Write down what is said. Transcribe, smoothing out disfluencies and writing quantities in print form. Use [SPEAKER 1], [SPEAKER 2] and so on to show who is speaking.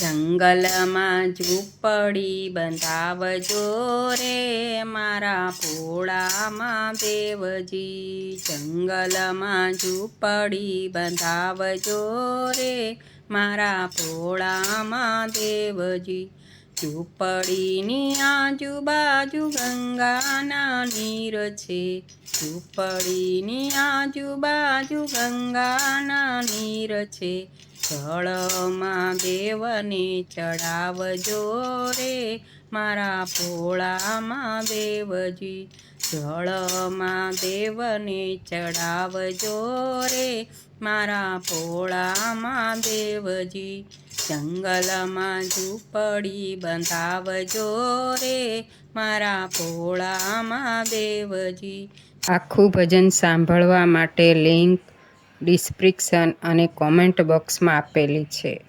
[SPEAKER 1] જંગલમાં ઝૂંપડી બંધાવજો રે મારા ભોળા મહાદેવજી. જંગલમાં ઝૂંપડી બંધાવજો રે મારા ભોળા મહાદેવજી. ઝૂંપડીની આજુબાજુ ગંગાના નીર છે. ઝૂંપડીની આજુબાજુ ગંગાના નીર છે. જળમાં દેવને ચડાવજો રે મારા ભોળા મહાદેવજી. જળમાં દેવને ચડાવજો રે મારા ભોળા મહાદેવજી. જંગલમાં ઝૂંપડી બંધાવજો રે મારા ભોળા મહાદેવજી. આખું ભજન સાંભળવા માટે લિંક ડિસ્ક્રિપ્શન અને કોમેન્ટ બોક્સમાં આપેલી છે.